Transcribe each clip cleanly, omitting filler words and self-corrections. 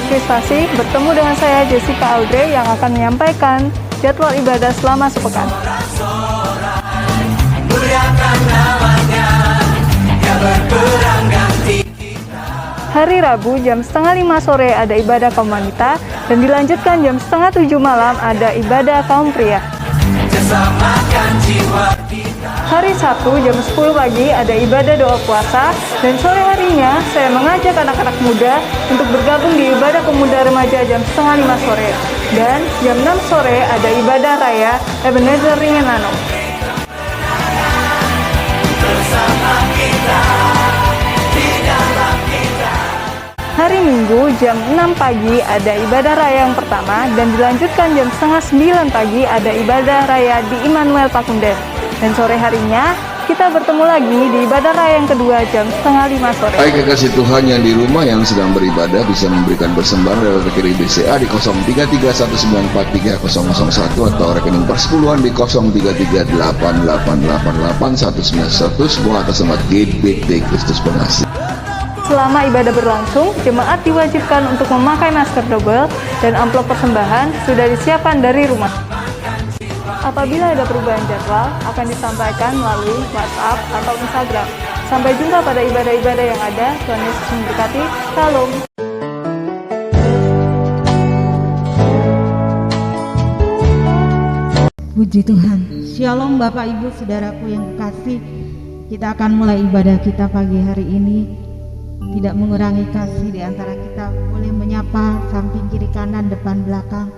Kris Fasih, bertemu dengan saya Jessica Audrey yang akan menyampaikan jadwal ibadah selama sepekan. Hari Rabu jam setengah 5 sore ada ibadah kaum wanita dan dilanjutkan jam setengah 7 malam ada ibadah kaum pria. Hari Sabtu jam 10 pagi ada ibadah doa puasa dan sore harinya saya mengajak anak-anak muda untuk bergabung di ibadah pemuda remaja jam setengah 5 sore dan jam 6 sore ada ibadah raya Ebenezer Ringenano. Hari Minggu jam 6 pagi ada ibadah raya yang pertama dan dilanjutkan jam setengah 9 pagi ada ibadah raya di Immanuel Pakunden. Dan sore harinya kita bertemu lagi di ibadah raya yang kedua jam setengah 5 sore. Hai kekasih Tuhan yang di rumah yang sedang beribadah bisa memberikan persembahan lewat rekening BCA di 0331943001 atau rekening persepuluhan di 0338888191 sebuah atas nama GBT Kristus Pengasih. Selama ibadah berlangsung, jemaat diwajibkan untuk memakai masker double dan amplop persembahan sudah disiapkan dari rumah. Apabila ada perubahan jadwal, akan disampaikan melalui WhatsApp atau Instagram. Sampai jumpa pada ibadah-ibadah yang ada. Tuhan Yesus memberkati. Shalom. Puji Tuhan. Shalom Bapak Ibu Saudaraku yang kekasih. Kita akan mulai ibadah kita pagi hari ini. Tidak mengurangi kasih di antara kita, boleh menyapa samping kiri kanan depan belakang.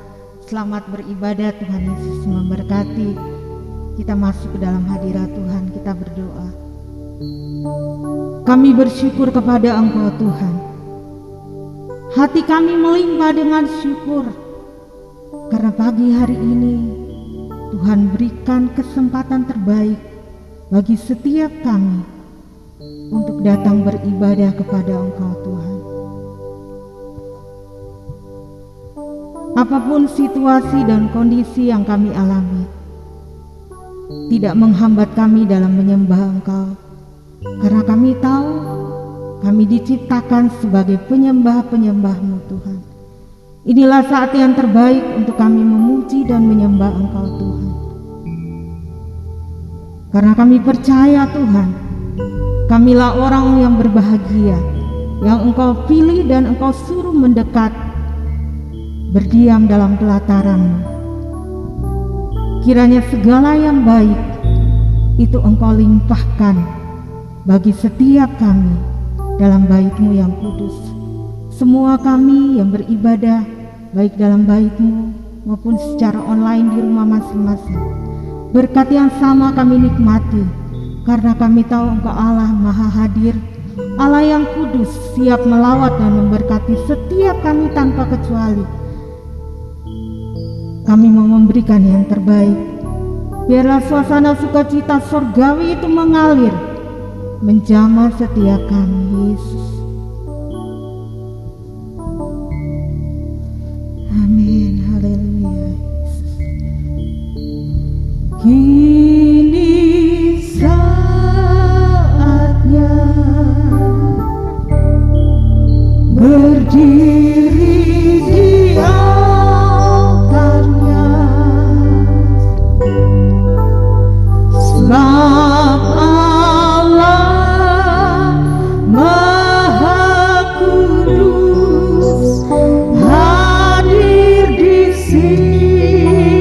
Selamat beribadah, Tuhan Yesus memberkati. Kita masuk ke dalam hadirat Tuhan, kita berdoa. Kami bersyukur kepada Engkau Tuhan. Hati kami melimpah dengan syukur karena pagi hari ini Tuhan berikan kesempatan terbaik bagi setiap kami untuk datang beribadah kepada Engkau Tuhan. Apapun situasi dan kondisi yang kami alami, tidak menghambat kami dalam menyembah Engkau, karena kami tahu kami diciptakan sebagai penyembah-penyembah-Mu Tuhan. Inilah saat yang terbaik untuk kami memuji dan menyembah Engkau Tuhan. Karena kami percaya Tuhan, kamilah orang yang berbahagia, yang Engkau pilih dan Engkau suruh mendekat, berdiam dalam pelataran-Mu. Kiranya segala yang baik itu Engkau limpahkan bagi setiap kami dalam bait-Mu yang kudus. Semua kami yang beribadah baik dalam bait-Mu maupun secara online di rumah masing-masing, berkat yang sama kami nikmati karena kami tahu Engkau Allah Maha Hadir, Allah yang kudus, siap melawat dan memberkati setiap kami tanpa kecuali. Kami mau memberikan yang terbaik. Biarlah suasana sukacita surgawi itu mengalir, menjamah setiap kami, Yesus. Amin. Haleluya, Yesus. Kini saatnya berdiri di altarnya, sebab Allah Maha Kudus hadir di sini.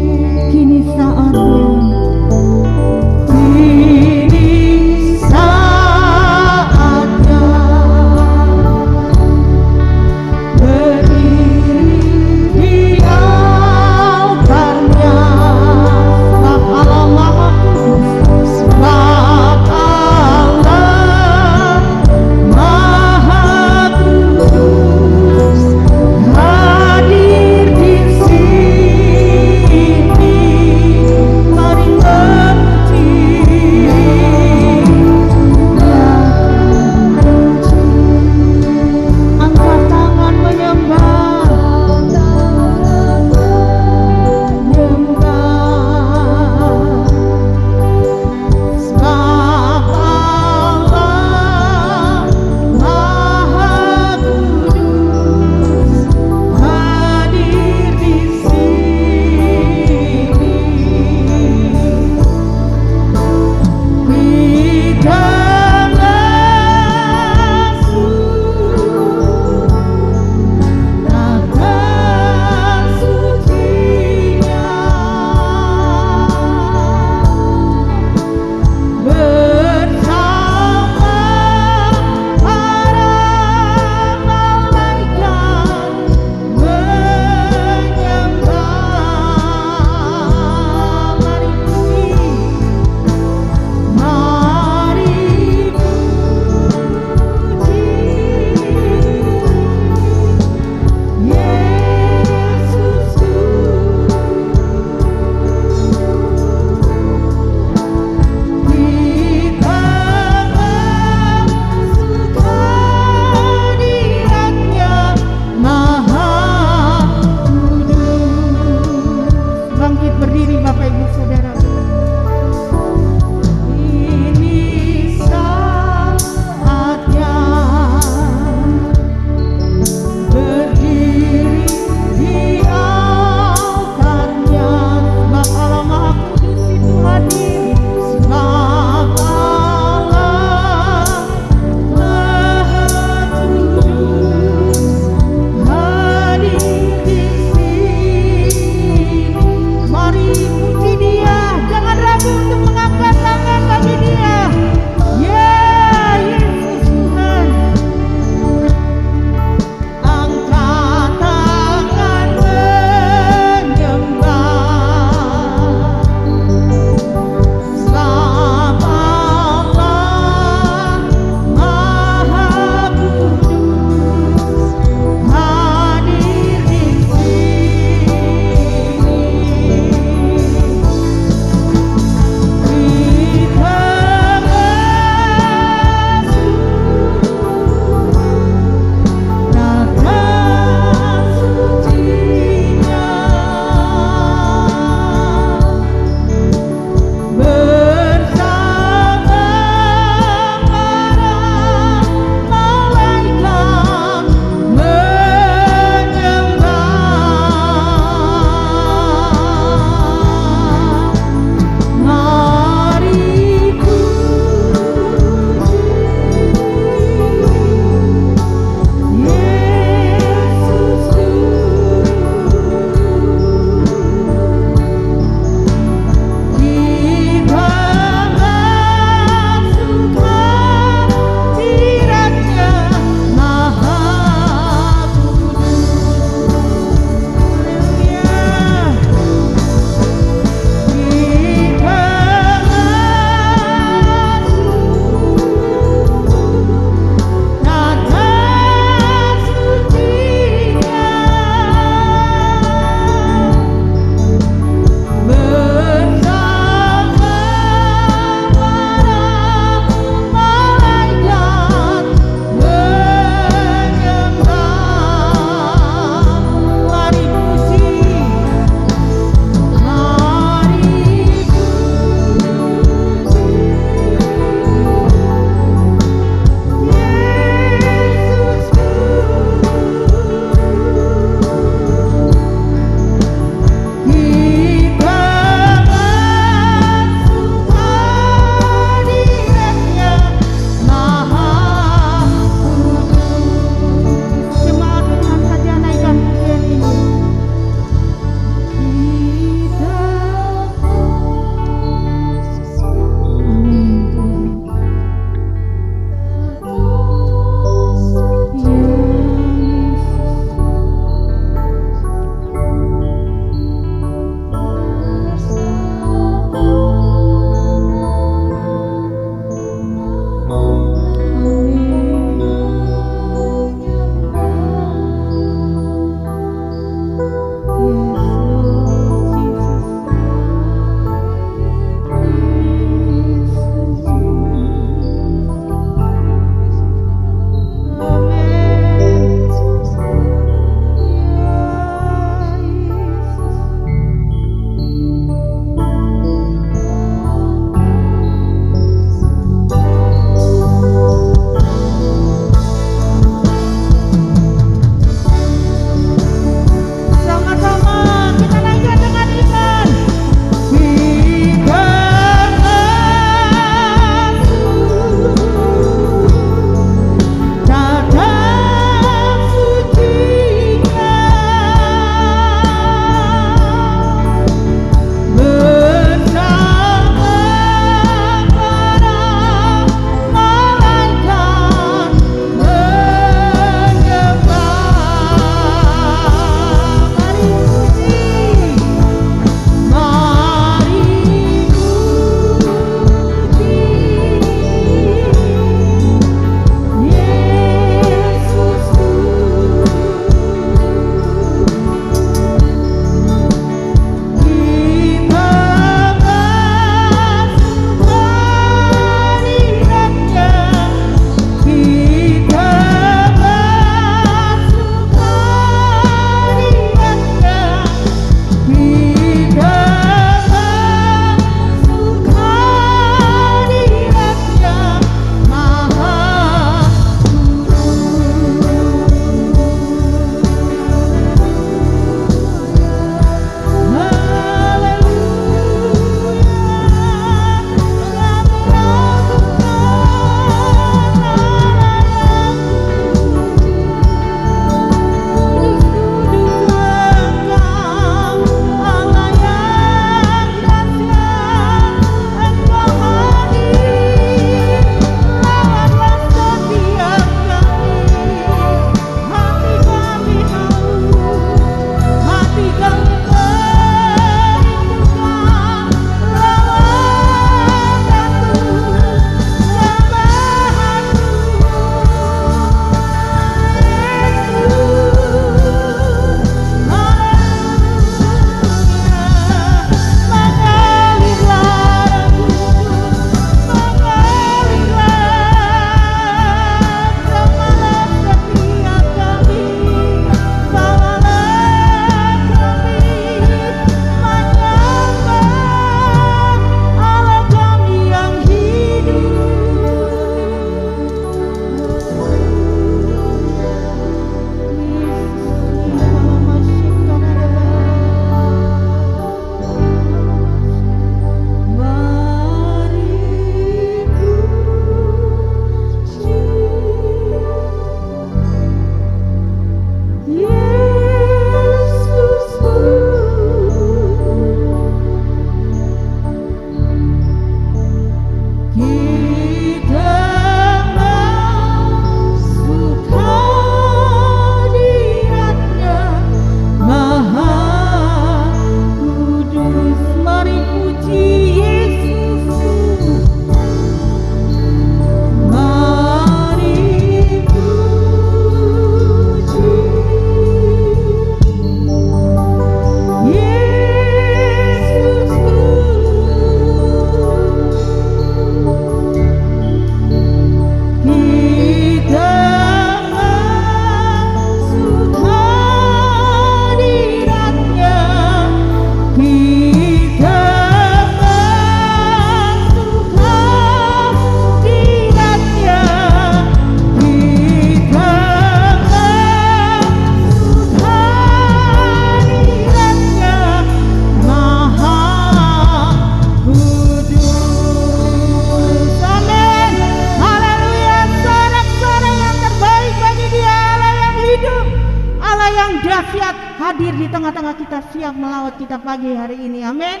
Allah kita siap melawat kita pagi hari ini. Amin.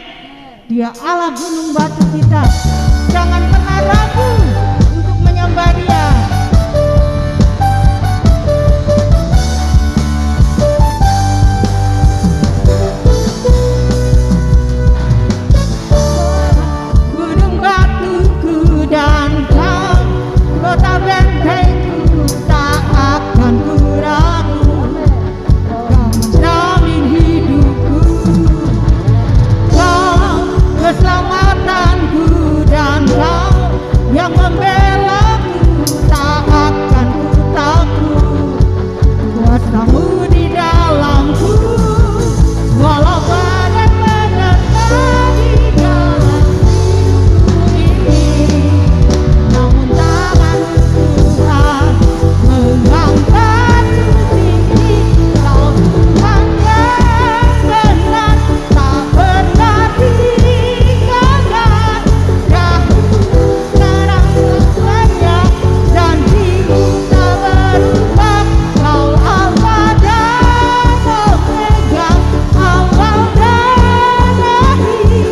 Dia Allah gunung batu kita. Jangan pernah ragu untuk menyembah Dia. Gunung batuku dan kau, kota bentengku tak akan ku ragu. Kau menjamin hidupku, kau keselamatanku, dan kau yang membelaku tak akan ku takut. Kuasamu di dalamku, walau badai menerpa di dalam hidupku ini, namun tanganmu Tuhan mengangkatku tinggi. Kau Tuhan yang benar, tak pernah tinggalkan. Dahulu, sekarang, selamanya, janji-Mu tak berubah. Kau Alfa dan Omega, awal dan akhir,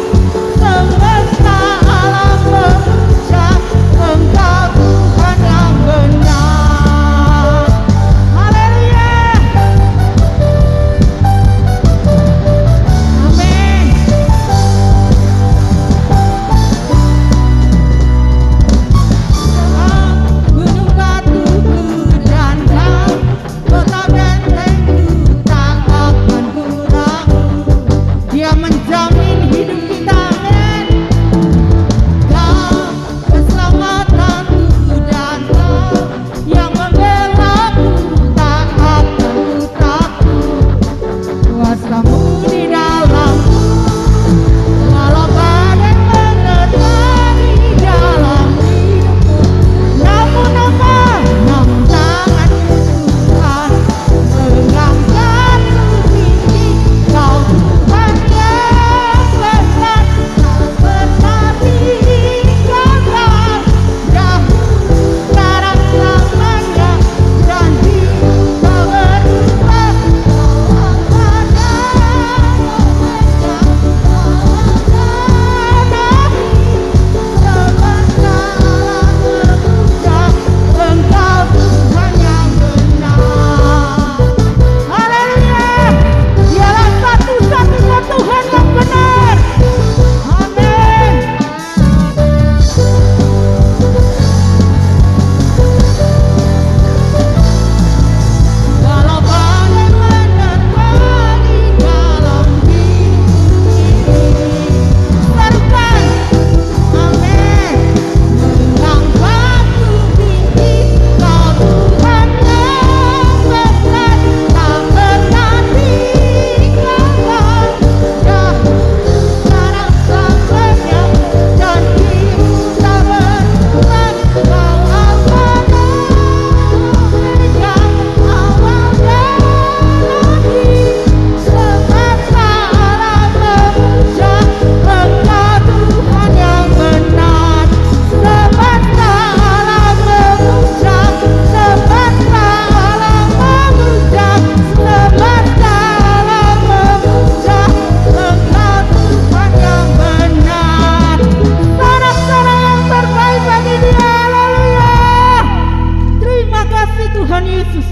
semesta alam mengucap Engkau Tuhan yang benar. Haleluya. Amin. Gunung batuku dan kau, kota bentengku tak akan ku ragu. Dia menjamin hidup kita. Amin. Kau keselamatanku, dan kau yang membelaku tak akan ku takut. Kuasamu di dalamku, walau badai menerpa di dalam hidupku, namun apa? Namun tanganmu Tuhan mengangkatku tinggi. Kau Tuhan yang benar, tak pernah tinggalkan. Dahulu, sekarang, selamanya, janji-Mu tak berubah. Kau Alfa dan Omega, awal dan akhir, semesta alam mengucap Engkau Tuhan yang benar. Haleluya. Dialah satu-satunya Tuhan yang benar. Amin. Walau badai menerpa di dalam hidupku ini, serukan amin. Mengangkatku tinggi, Kau Tuhan yang benar, tak pernah tinggalkan. Dahulu, sekarang, selamanya, janji-Mu tak berubah. Kau Alfa dan Omega, awal dan akhir, semesta alam mengucap Engkau Tuhan yang benar. Semesta alam mengucap, semesta alam mengucap, semesta alam mengucap Engkau Tuhan yang benar. Sorak-sorai yang terbaik bagi Dia. Haleluya. Terima kasih Tuhan Yesus.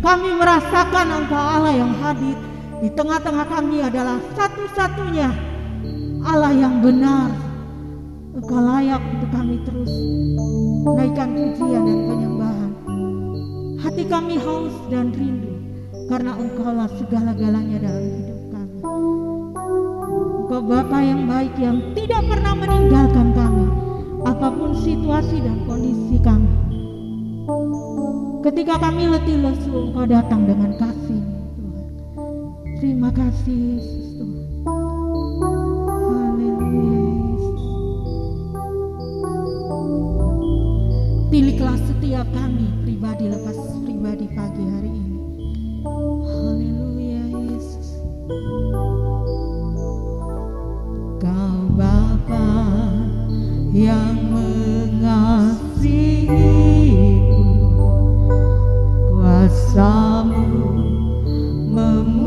Kami merasakan Engkau Allah yang hadir di tengah-tengah kami adalah satu-satunya Allah yang benar. Engkau layak untuk kami terus naikkan pujian dan penyembahan. Hati kami haus dan rindu karena Engkaulah segala-galanya dalam hidup kami. Engkau Bapa yang baik yang tidak pernah meninggalkan kami apapun situasi dan kondisi kami. Ketika kami letih lesu, Engkau datang dengan kasih Tuhan. Terima kasih Yesus Tuhan. Haleluya Yesus. Tiliklah setiap kami pribadi lepas pribadi pagi hari ini. Haleluya Yesus. Kau Bapa yang mengasihiku, kuasa-Mu memulihkan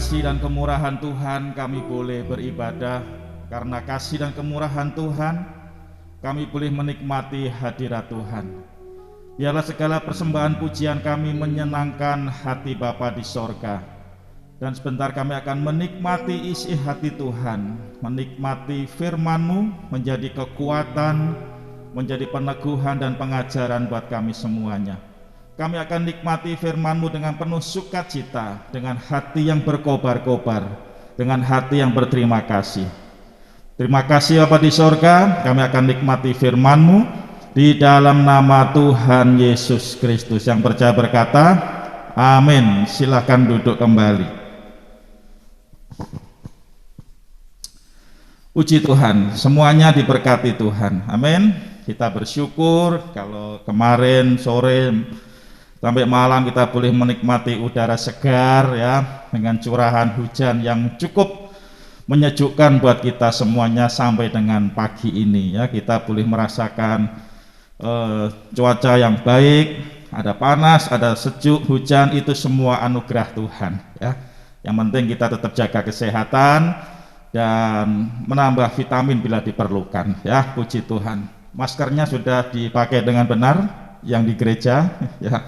kasih dan kemurahan Tuhan kami boleh beribadah. Karena kasih dan kemurahan Tuhan kami boleh menikmati hadirat Tuhan. Biarlah segala persembahan pujian kami menyenangkan hati Bapa di sorga. Dan sebentar kami akan menikmati isi hati Tuhan, menikmati firman-Mu menjadi kekuatan, menjadi peneguhan dan pengajaran buat kami semuanya. Kami akan nikmati firman-Mu dengan penuh sukacita, dengan hati yang berkobar-kobar, dengan hati yang berterima kasih. Terima kasih Bapa di sorga, kami akan nikmati firman-Mu di dalam nama Tuhan Yesus Kristus. Yang percaya berkata, amin. Silakan duduk kembali. Puji Tuhan, semuanya diberkati Tuhan. Amin. Kita bersyukur kalau kemarin sore sampai malam kita boleh menikmati udara segar ya, dengan curahan hujan yang cukup menyejukkan buat kita semuanya sampai dengan pagi ini ya. Kita boleh merasakan cuaca yang baik, ada panas, ada sejuk, hujan, itu semua anugerah Tuhan ya. Yang penting kita tetap jaga kesehatan dan menambah vitamin bila diperlukan ya. Puji Tuhan. Maskernya sudah dipakai dengan benar yang di gereja ya.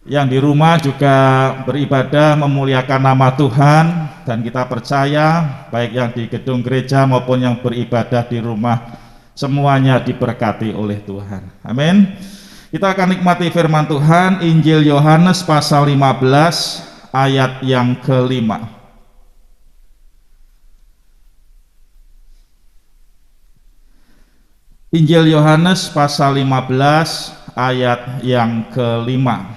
Yang di rumah juga beribadah memuliakan nama Tuhan, dan kita percaya baik yang di gedung gereja maupun yang beribadah di rumah semuanya diberkati oleh Tuhan. Amin. Kita akan nikmati firman Tuhan, Injil Yohanes pasal 15 ayat yang ke-5. Injil Yohanes pasal 15 ayat yang ke-5.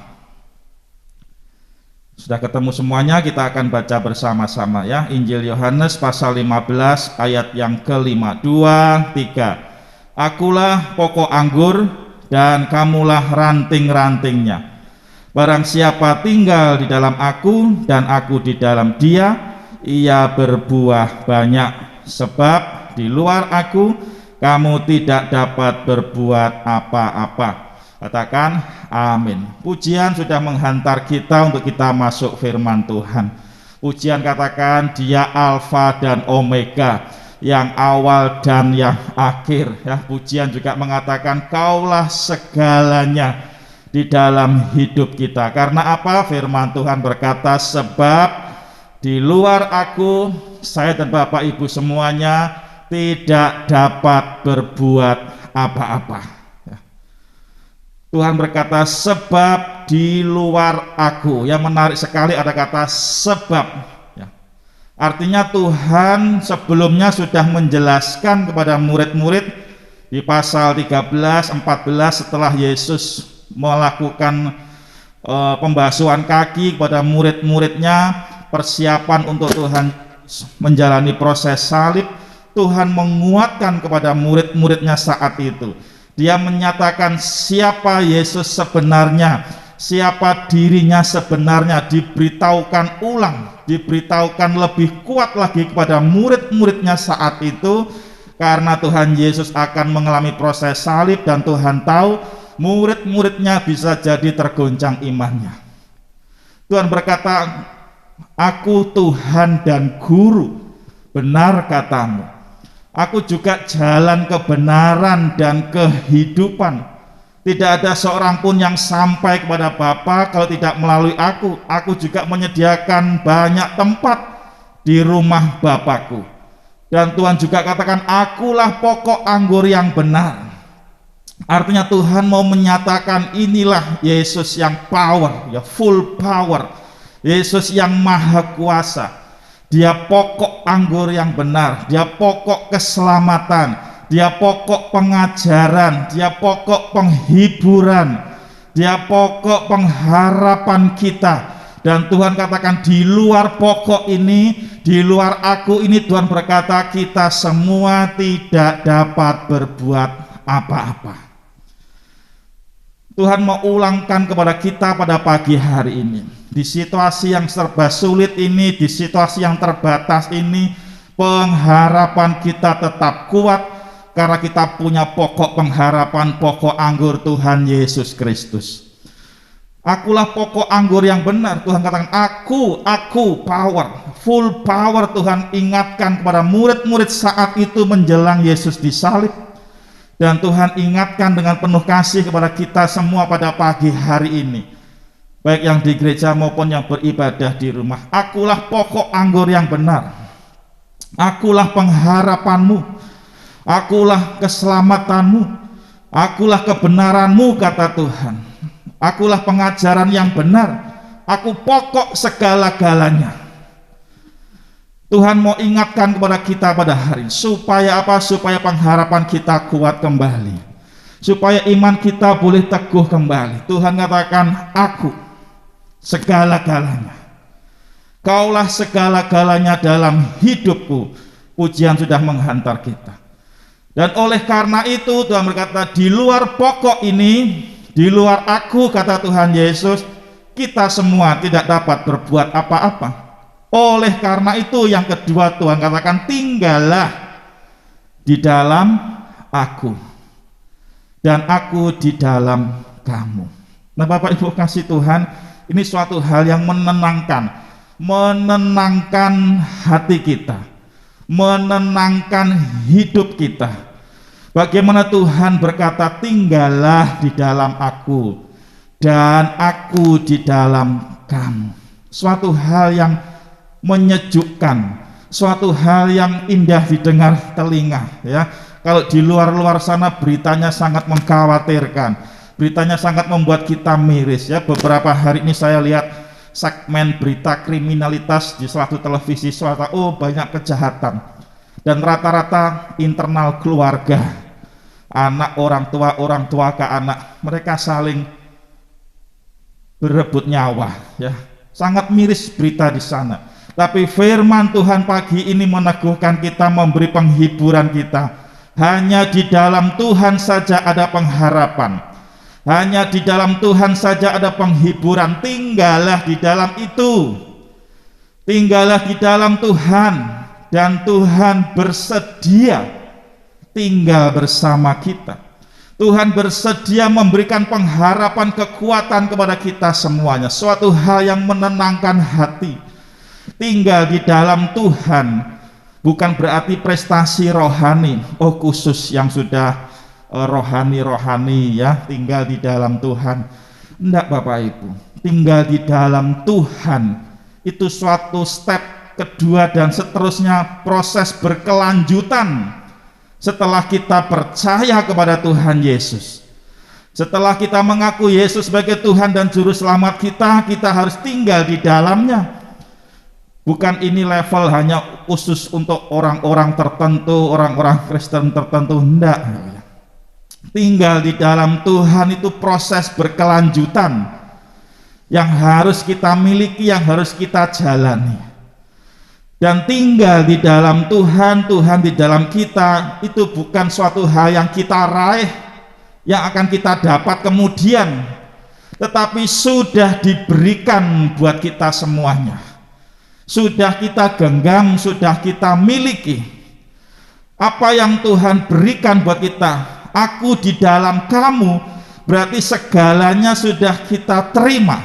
Sudah ketemu semuanya, kita akan baca bersama-sama ya. Injil Yohanes pasal 15 ayat yang ke-5. 2, 3. Akulah pokok anggur dan kamulah ranting-rantingnya. Barang siapa tinggal di dalam aku dan aku di dalam dia, ia berbuah banyak. Sebab di luar aku kamu tidak dapat berbuat apa-apa. Katakan amin. Pujian sudah menghantar kita untuk kita masuk firman Tuhan. Pujian katakan dia Alfa dan Omega, yang awal dan yang akhir ya. Pujian juga mengatakan kaulah segalanya di dalam hidup kita. Karena apa? Firman Tuhan berkata, sebab di luar aku, saya dan Bapak Ibu semuanya tidak dapat berbuat apa-apa. Tuhan berkata sebab di luar aku. Yang menarik sekali ada kata sebab ya. Artinya Tuhan sebelumnya sudah menjelaskan kepada murid-murid di pasal 13, 14 setelah Yesus melakukan pembasuhan kaki kepada murid-muridnya, persiapan untuk Tuhan menjalani proses salib. Tuhan menguatkan kepada murid-muridnya saat itu. Dia menyatakan siapa Yesus sebenarnya, siapa dirinya sebenarnya, diberitahukan ulang, diberitahukan lebih kuat lagi kepada murid-muridnya saat itu, karena Tuhan Yesus akan mengalami proses salib dan Tuhan tahu murid-muridnya bisa jadi tergoncang imannya. Tuhan berkata, aku Tuhan dan Guru, benar katamu. Aku juga jalan kebenaran dan kehidupan. Tidak ada seorang pun yang sampai kepada Bapa kalau tidak melalui aku. Aku juga menyediakan banyak tempat di rumah Bapakku. Dan Tuhan juga katakan, akulah pokok anggur yang benar. Artinya Tuhan mau menyatakan inilah Yesus yang power, ya full power. Yesus yang maha kuasa. Dia pokok anggur yang benar, dia pokok keselamatan, dia pokok pengajaran, dia pokok penghiburan, dia pokok pengharapan kita. Dan Tuhan katakan di luar pokok ini, di luar aku ini, Tuhan berkata kita semua tidak dapat berbuat apa-apa. Tuhan mau ulangkan kepada kita pada pagi hari ini, di situasi yang serba sulit ini, di situasi yang terbatas ini, pengharapan kita tetap kuat karena kita punya pokok pengharapan, pokok anggur Tuhan Yesus Kristus. Akulah pokok anggur yang benar. Tuhan katakan aku power, full power. Tuhan ingatkan kepada murid-murid saat itu menjelang Yesus disalib. Dan Tuhan ingatkan dengan penuh kasih kepada kita semua pada pagi hari ini, baik yang di gereja maupun yang beribadah di rumah. Akulah pokok anggur yang benar, akulah pengharapanmu, akulah keselamatanmu, akulah kebenaranmu, kata Tuhan. Akulah pengajaran yang benar, aku pokok segala-galanya. Tuhan mau ingatkan kepada kita pada hari ini, supaya apa? Supaya pengharapan kita kuat kembali, supaya iman kita boleh teguh kembali. Tuhan katakan, aku segala-galanya, kaulah segala-galanya dalam hidupku. Pujian sudah menghantar kita. Dan oleh karena itu Tuhan berkata, di luar pokok ini, di luar aku, kata Tuhan Yesus, kita semua tidak dapat berbuat apa-apa. Oleh karena itu yang kedua Tuhan katakan, tinggallah di dalam aku dan aku di dalam kamu. Nah Bapak Ibu kasih Tuhan, ini suatu hal yang menenangkan hati kita, menenangkan hidup kita. Bagaimana Tuhan berkata, tinggallah di dalam aku dan aku di dalam kamu. Suatu hal yang menyejukkan, suatu hal yang indah didengar telinga, ya. Kalau di luar sana beritanya sangat mengkhawatirkan, beritanya sangat membuat kita miris, ya. Beberapa hari ini saya lihat segmen berita kriminalitas di suatu televisi swasta, banyak kejahatan, dan rata-rata internal keluarga, anak orang tua ke anak, mereka saling berebut nyawa, ya. Sangat miris berita di sana. Tapi firman Tuhan pagi ini meneguhkan kita, memberi penghiburan kita. Hanya di dalam Tuhan saja ada pengharapan, hanya di dalam Tuhan saja ada penghiburan. Tinggallah di dalam itu, tinggallah di dalam Tuhan, dan Tuhan bersedia tinggal bersama kita. Tuhan bersedia memberikan pengharapan, kekuatan kepada kita semuanya. Suatu hal yang menenangkan hati. Tinggal di dalam Tuhan bukan berarti prestasi rohani, khusus yang sudah rohani ya, tinggal di dalam Tuhan. Enggak Bapak Ibu, tinggal di dalam Tuhan itu suatu step kedua dan seterusnya, proses berkelanjutan. Setelah kita percaya kepada Tuhan Yesus, setelah kita mengaku Yesus sebagai Tuhan dan Juru Selamat kita harus tinggal di dalamnya. Bukan ini level hanya khusus untuk orang-orang tertentu, orang-orang Kristen tertentu, enggak. Tinggal di dalam Tuhan itu proses berkelanjutan yang harus kita miliki, yang harus kita jalani. Dan tinggal di dalam Tuhan, Tuhan di dalam kita, itu bukan suatu hal yang kita raih, yang akan kita dapat kemudian, tetapi sudah diberikan buat kita semuanya. Sudah kita genggam, sudah kita miliki. Apa yang Tuhan berikan buat kita, aku di dalam kamu, berarti segalanya sudah kita terima.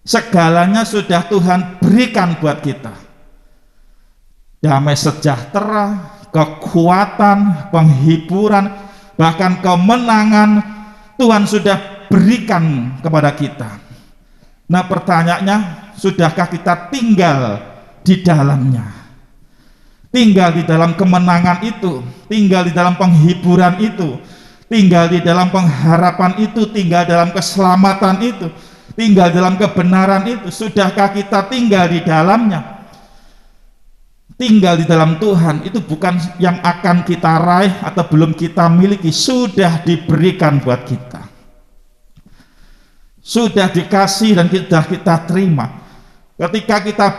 Segalanya sudah Tuhan berikan buat kita. Damai sejahtera, kekuatan, penghiburan, bahkan kemenangan Tuhan sudah berikan kepada kita. Nah pertanyaannya, sudahkah kita tinggal di dalamnya? Tinggal di dalam kemenangan itu, tinggal di dalam penghiburan itu, tinggal di dalam pengharapan itu, tinggal dalam keselamatan itu, tinggal dalam kebenaran itu. Sudahkah kita tinggal di dalamnya? Tinggal di dalam Tuhan itu bukan yang akan kita raih atau belum kita miliki, sudah diberikan buat kita, sudah dikasih dan sudah kita terima. Ketika kita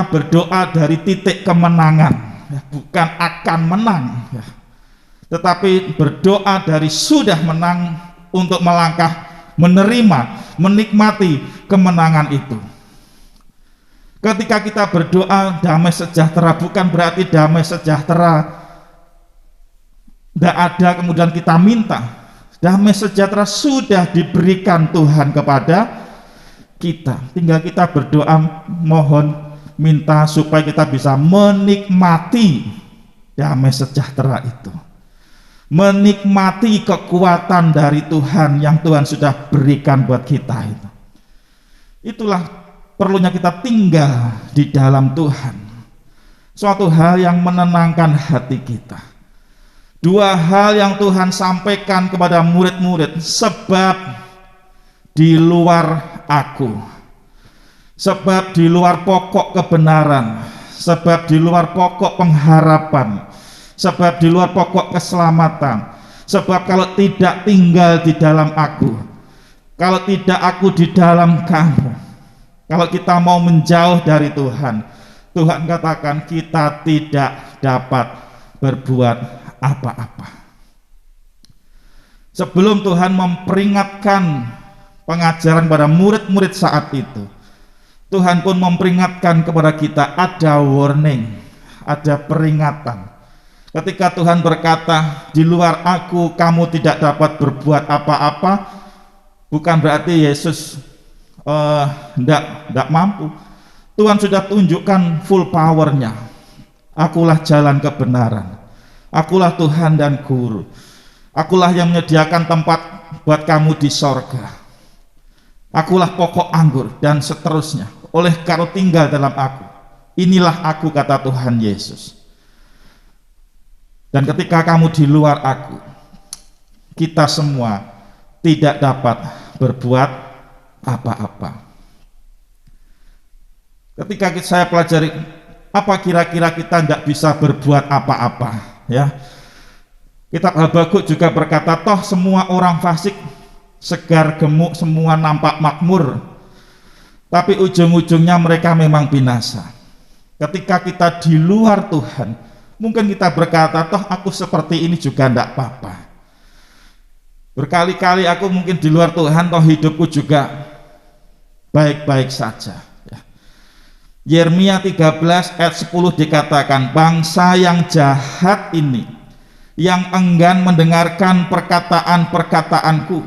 berdoa dari titik kemenangan, bukan akan menang, tetapi berdoa dari sudah menang untuk melangkah, menerima, menikmati kemenangan itu. Ketika kita berdoa damai sejahtera, bukan berarti damai sejahtera tidak ada kemudian kita minta. Damai sejahtera sudah diberikan Tuhan kepada kita. Tinggal kita berdoa, mohon, minta supaya kita bisa menikmati damai sejahtera itu, menikmati kekuatan dari Tuhan yang Tuhan sudah berikan buat kita itu. Itulah perlunya kita tinggal di dalam Tuhan, suatu hal yang menenangkan hati kita. Dua hal yang Tuhan sampaikan kepada murid-murid, sebab di luar aku, sebab di luar pokok kebenaran, sebab di luar pokok pengharapan, sebab di luar pokok keselamatan, sebab kalau tidak tinggal di dalam aku, kalau tidak aku di dalam kamu, kalau kita mau menjauh dari Tuhan, Tuhan katakan kita tidak dapat berbuat apa-apa. Sebelum Tuhan memperingatkan pengajaran pada murid-murid saat itu, Tuhan pun memperingatkan kepada kita, ada warning, ada peringatan. Ketika Tuhan berkata, di luar aku kamu tidak dapat berbuat apa-apa, bukan berarti Yesus tidak mampu. Tuhan sudah tunjukkan full powernya. Akulah jalan kebenaran, akulah Tuhan dan Guru, akulah yang menyediakan tempat buat kamu di sorga, akulah pokok anggur, dan seterusnya. Oleh karena tinggal dalam aku, inilah aku, kata Tuhan Yesus. Dan ketika kamu di luar aku, kita semua tidak dapat berbuat apa-apa. Ketika saya pelajari, apa kira-kira kita tidak bisa berbuat apa-apa, ya. Kitab Habakuk juga berkata, toh semua orang fasik segar gemuk, semua nampak makmur, tapi ujung-ujungnya mereka memang binasa. Ketika kita di luar Tuhan, mungkin kita berkata, toh aku seperti ini juga tidak apa-apa. Berkali-kali aku mungkin di luar Tuhan, toh hidupku juga baik-baik saja. Yeremia 13 ayat 10 dikatakan, bangsa yang jahat ini, yang enggan mendengarkan perkataan-perkataanku,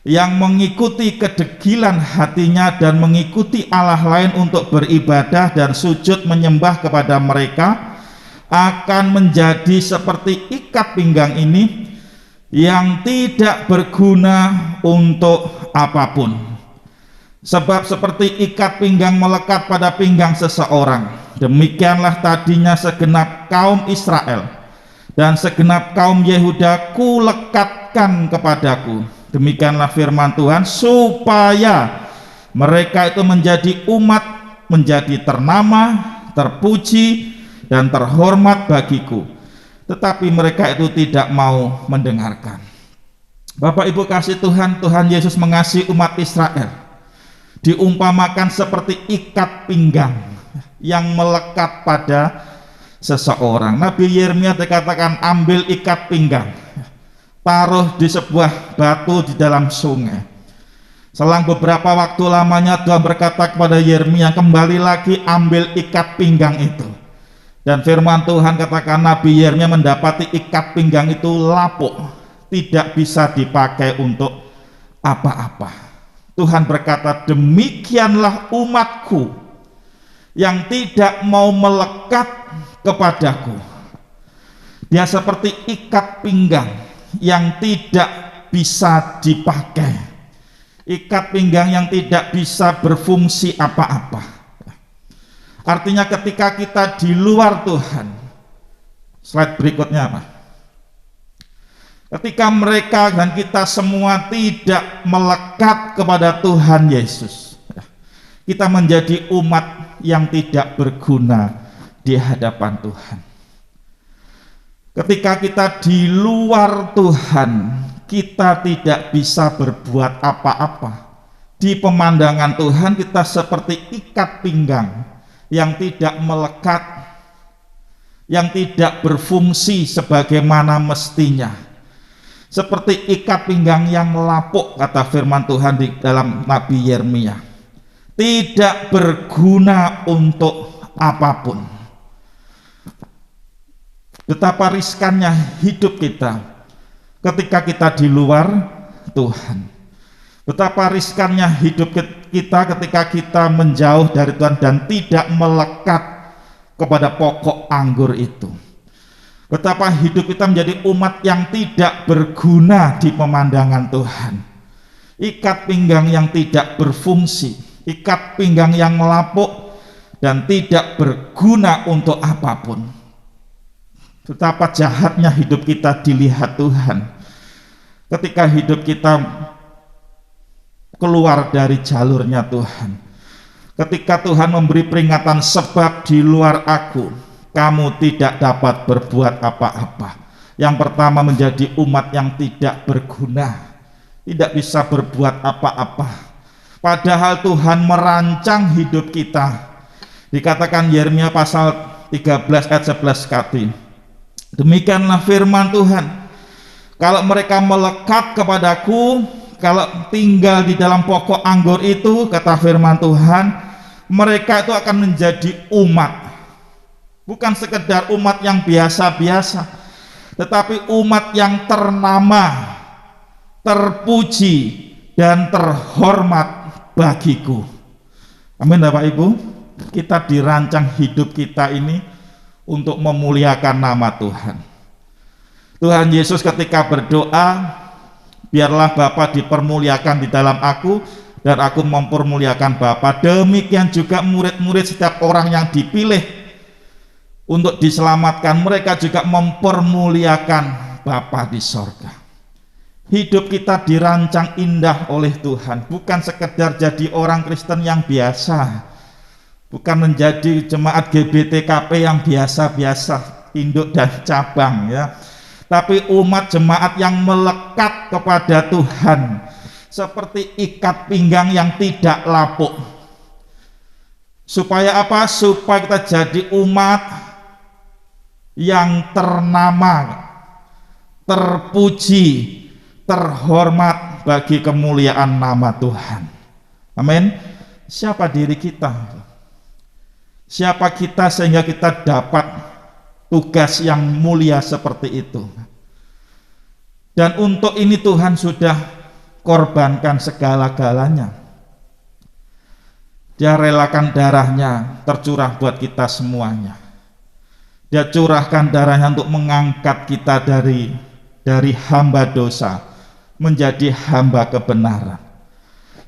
yang mengikuti kedegilan hatinya dan mengikuti Allah lain untuk beribadah dan sujud menyembah kepada mereka, akan menjadi seperti ikat pinggang ini yang tidak berguna untuk apapun. Sebab seperti ikat pinggang melekat pada pinggang seseorang, demikianlah tadinya segenap kaum Israel dan segenap kaum Yehuda kulekatkan kepadaku. Demikianlah firman Tuhan, supaya mereka itu menjadi umat, menjadi ternama, terpuji, dan terhormat bagiku. Tetapi mereka itu tidak mau mendengarkan. Bapak Ibu kasih Tuhan, Tuhan Yesus mengasihi umat Israel diumpamakan seperti ikat pinggang yang melekat pada seseorang. Nabi Yeremia dikatakan, ambil ikat pinggang, taruh di sebuah batu di dalam sungai. Selang beberapa waktu lamanya Tuhan berkata kepada Yeremia, kembali lagi ambil ikat pinggang itu. Dan firman Tuhan katakan, Nabi Yeremia mendapati ikat pinggang itu lapuk, tidak bisa dipakai untuk apa-apa. Tuhan berkata, demikianlah umatku yang tidak mau melekat kepadaku. Dia seperti ikat pinggang yang tidak bisa dipakai, ikat pinggang yang tidak bisa berfungsi apa-apa. Artinya ketika kita di luar Tuhan, slide berikutnya apa? Ketika mereka dan kita semua tidak melekat kepada Tuhan Yesus, kita menjadi umat yang tidak berguna di hadapan Tuhan. Ketika kita di luar Tuhan, kita tidak bisa berbuat apa-apa. Di pemandangan Tuhan kita seperti ikat pinggang yang tidak melekat, yang tidak berfungsi sebagaimana mestinya. Seperti ikat pinggang yang lapuk, kata firman Tuhan di dalam Nabi Yeremia, tidak berguna untuk apapun. Betapa riskannya hidup kita ketika kita di luar Tuhan. Betapa riskannya hidup kita ketika kita menjauh dari Tuhan dan tidak melekat kepada pokok anggur itu. Betapa hidup kita menjadi umat yang tidak berguna di pemandangan Tuhan. Ikat pinggang yang tidak berfungsi, ikat pinggang yang melapuk dan tidak berguna untuk apapun. Betapa jahatnya hidup kita dilihat Tuhan ketika hidup kita keluar dari jalurnya Tuhan. Ketika Tuhan memberi peringatan, sebab di luar aku kamu tidak dapat berbuat apa-apa. Yang pertama, menjadi umat yang tidak berguna, tidak bisa berbuat apa-apa. Padahal Tuhan merancang hidup kita. Dikatakan Yeremia pasal 13 ayat 11 kati, demikianlah firman Tuhan, kalau mereka melekat kepadaku, kalau tinggal di dalam pokok anggur itu, kata firman Tuhan, mereka itu akan menjadi umat. Bukan sekedar umat yang biasa-biasa, tetapi umat yang ternama, terpuji, dan terhormat bagiku. Amin Bapak Ibu. Kita dirancang hidup kita ini untuk memuliakan nama Tuhan. Tuhan Yesus ketika berdoa, biarlah Bapa dipermuliakan di dalam aku dan aku mempermuliakan Bapa. Demikian juga murid-murid, setiap orang yang dipilih untuk diselamatkan, mereka juga mempermuliakan Bapa di sorga. Hidup kita dirancang indah oleh Tuhan, bukan sekedar jadi orang Kristen yang biasa, bukan menjadi jemaat GBTKP yang biasa-biasa, induk dan cabang ya, tapi umat jemaat yang melekat kepada Tuhan seperti ikat pinggang yang tidak lapuk. Supaya apa? Supaya kita jadi umat yang ternama, terpuji, terhormat bagi kemuliaan nama Tuhan. Amin. Siapa diri kita? Siapa kita sehingga kita dapat tugas yang mulia seperti itu? Dan untuk ini Tuhan sudah korbankan segala-galanya. Dia relakan darahnya tercurah buat kita semuanya. Dia curahkan darahnya untuk mengangkat kita dari hamba dosa menjadi hamba kebenaran.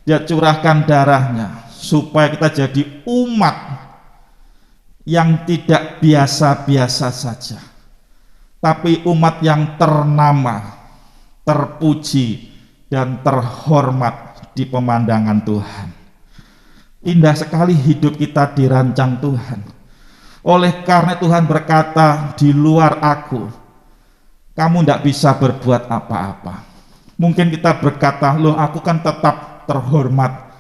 Dia curahkan darahnya supaya kita jadi umat yang tidak biasa-biasa saja, tapi umat yang ternama, terpuji, dan terhormat di pemandangan Tuhan. Indah sekali hidup kita dirancang Tuhan. Oleh karena Tuhan berkata, di luar aku kamu tidak bisa berbuat apa-apa. Mungkin kita berkata, loh aku kan tetap terhormat,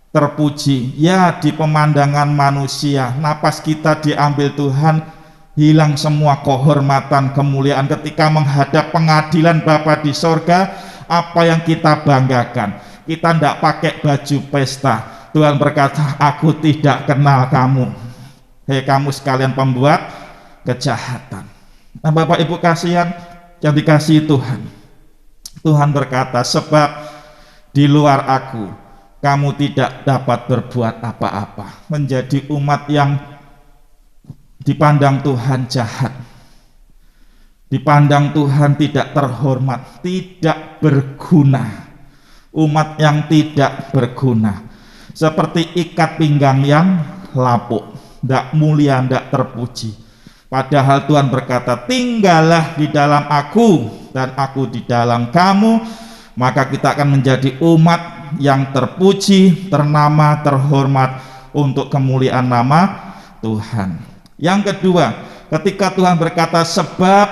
terpuji. Ya, di pemandangan manusia, napas kita diambil Tuhan, hilang semua kehormatan, kemuliaan. Ketika menghadap pengadilan Bapa di sorga, apa yang kita banggakan? Kita tidak pakai baju pesta. Tuhan berkata, aku tidak kenal kamu. Hei kamu sekalian pembuat kejahatan. Nah Bapak Ibu kasihan yang dikasihi Tuhan, Tuhan berkata, sebab di luar aku kamu tidak dapat berbuat apa-apa. Menjadi umat yang dipandang Tuhan jahat, dipandang Tuhan tidak terhormat, tidak berguna. Umat yang tidak berguna, seperti ikat pinggang yang lapuk, tidak mulia, tidak terpuji. Padahal Tuhan berkata, tinggallah di dalam aku dan aku di dalam kamu, maka kita akan menjadi umat yang terpuji, ternama, terhormat untuk kemuliaan nama Tuhan. Yang kedua, ketika Tuhan berkata, sebab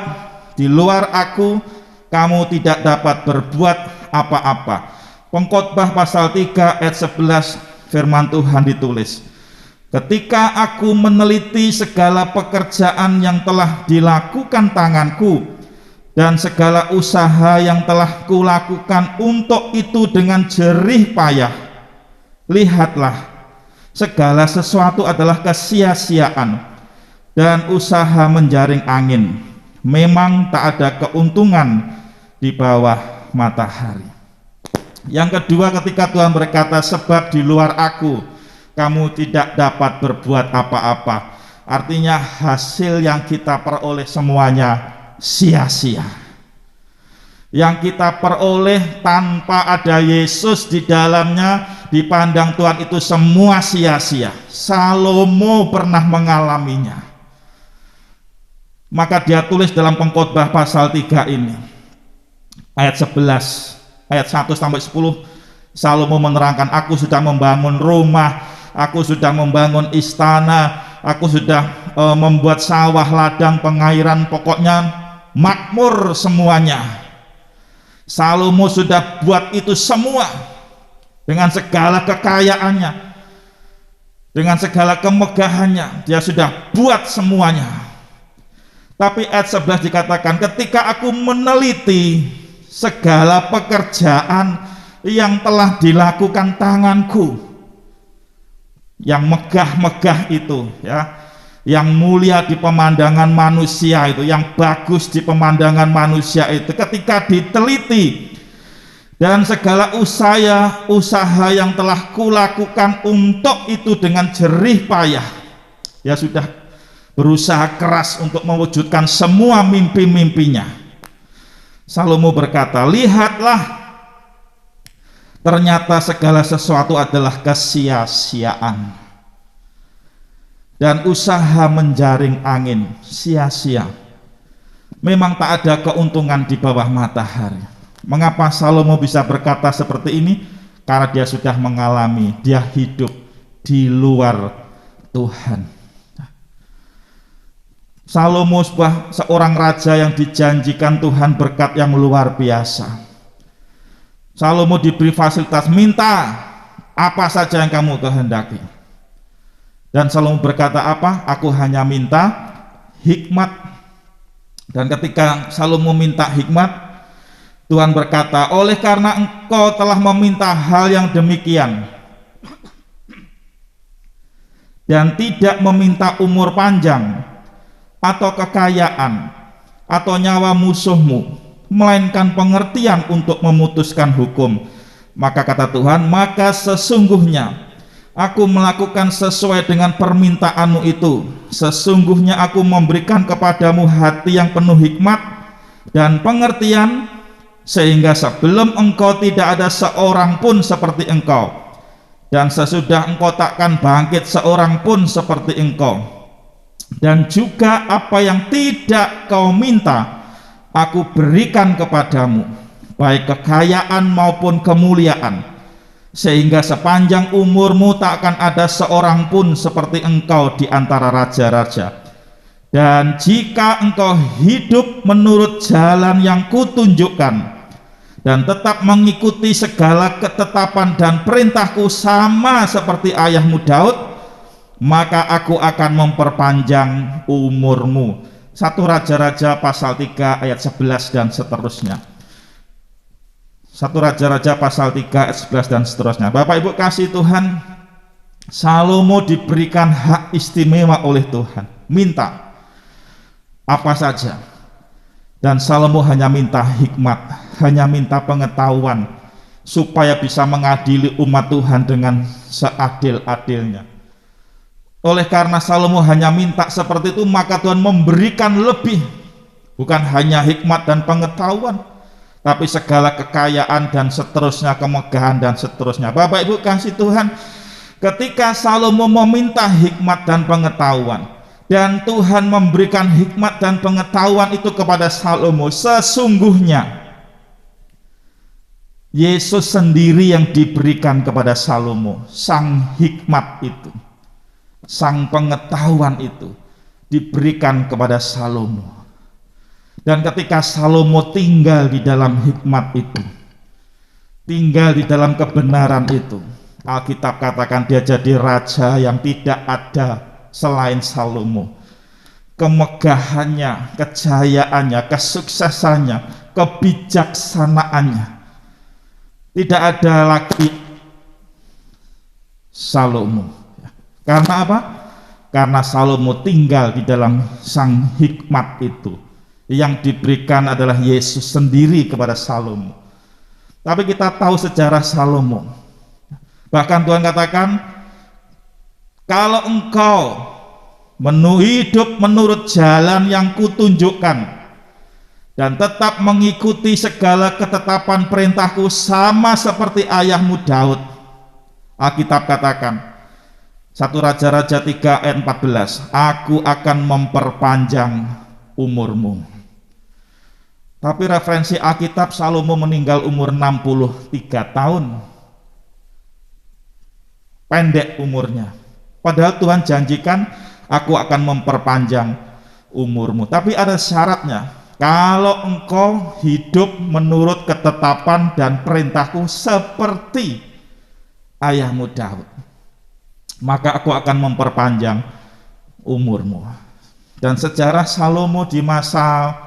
di luar aku kamu tidak dapat berbuat apa-apa. Pengkhotbah pasal 3 ayat 11 firman Tuhan ditulis, ketika aku meneliti segala pekerjaan yang telah dilakukan tanganku dan segala usaha yang telah kulakukan untuk itu dengan jerih payah, lihatlah, segala sesuatu adalah kesia-siaan dan usaha menjaring angin. Memang tak ada keuntungan di bawah matahari. Yang kedua, ketika Tuhan berkata, sebab di luar aku kamu tidak dapat berbuat apa-apa, artinya hasil yang kita peroleh semuanya sia-sia. Yang kita peroleh tanpa ada Yesus di dalamnya, dipandang Tuhan itu semua sia-sia. Salomo pernah mengalaminya. Maka dia tulis dalam Pengkhotbah pasal 3 ini, ayat 11, ayat 1 sampai 10, Salomo menerangkan, aku sudah membangun rumah, aku sudah membangun istana, aku sudah membuat sawah, ladang, pengairan, pokoknya makmur semuanya. Salomo sudah buat itu semua dengan segala kekayaannya, dengan segala kemegahannya, dia sudah buat semuanya. Tapi ayat 11 dikatakan, ketika aku meneliti segala pekerjaan yang telah dilakukan tanganku, yang megah-megah itu, ya, yang mulia di pemandangan manusia itu, yang bagus di pemandangan manusia itu, ketika diteliti, dan segala usaha yang telah kulakukan untuk itu dengan jerih payah, ya sudah berusaha keras untuk mewujudkan semua mimpi-mimpinya. Salomo berkata, lihatlah, ternyata segala sesuatu adalah kesia-siaan, dan usaha menjaring angin sia-sia. Memang tak ada keuntungan di bawah matahari. Mengapa Salomo bisa berkata seperti ini? Karena dia sudah mengalami, dia hidup di luar Tuhan. Salomo seorang raja yang dijanjikan Tuhan berkat yang luar biasa. Salomo diberi fasilitas, minta apa saja yang kamu kehendaki. Dan Salomo berkata apa? Aku hanya minta hikmat. Dan ketika Salomo minta hikmat, Tuhan berkata, oleh karena engkau telah meminta hal yang demikian dan tidak meminta umur panjang atau kekayaan atau nyawa musuhmu, melainkan pengertian untuk memutuskan hukum, maka kata Tuhan, maka sesungguhnya aku melakukan sesuai dengan permintaanmu itu. Sesungguhnya aku memberikan kepadamu hati yang penuh hikmat dan pengertian, sehingga sebelum engkau tidak ada seorang pun seperti engkau, dan sesudah engkau takkan bangkit seorang pun seperti engkau. Dan juga apa yang tidak kau minta, aku berikan kepadamu, baik kekayaan maupun kemuliaan, sehingga sepanjang umurmu tak akan ada seorang pun seperti engkau di antara raja-raja. Dan jika engkau hidup menurut jalan yang kutunjukkan dan tetap mengikuti segala ketetapan dan perintahku sama seperti ayahmu Daud, maka aku akan memperpanjang umurmu. 1 Raja-Raja pasal 3 ayat 11 dan seterusnya. 1 Raja-Raja pasal 3 ayat 11 dan seterusnya. Bapak Ibu kasih Tuhan, Salomo diberikan hak istimewa oleh Tuhan, minta apa saja. Dan Salomo hanya minta hikmat, hanya minta pengetahuan, supaya bisa mengadili umat Tuhan dengan seadil-adilnya. Oleh karena Salomo hanya minta seperti itu, maka Tuhan memberikan lebih, bukan hanya hikmat dan pengetahuan, tapi segala kekayaan dan seterusnya, kemegahan dan seterusnya. Bapak Ibu kasih Tuhan, ketika Salomo meminta hikmat dan pengetahuan, dan Tuhan memberikan hikmat dan pengetahuan itu kepada Salomo, sesungguhnya Yesus sendiri yang diberikan kepada Salomo, sang hikmat itu, sang pengetahuan itu diberikan kepada Salomo. Dan ketika Salomo tinggal di dalam hikmat itu, tinggal di dalam kebenaran itu, Alkitab katakan dia jadi raja yang tidak ada selain Salomo. Kemegahannya, kejayaannya, kesuksesannya, kebijaksanaannya, tidak ada lagi Salomo. Karena apa? Karena Salomo tinggal di dalam sang hikmat itu, yang diberikan adalah Yesus sendiri kepada Salomo. Tapi kita tahu sejarah Salomo. Bahkan Tuhan katakan, kalau engkau hidup menurut jalan yang kutunjukkan dan tetap mengikuti segala ketetapan perintahku sama seperti ayahmu Daud. Alkitab katakan 1 Raja-Raja 3 ayat 14, aku akan memperpanjang umurmu. Tapi referensi Alkitab, Salomo meninggal umur 63 tahun. Pendek umurnya. Padahal Tuhan janjikan, aku akan memperpanjang umurmu. Tapi ada syaratnya. Kalau engkau hidup menurut ketetapan dan perintahku seperti ayahmu Daud, maka aku akan memperpanjang umurmu. Dan sejarah Salomo di masa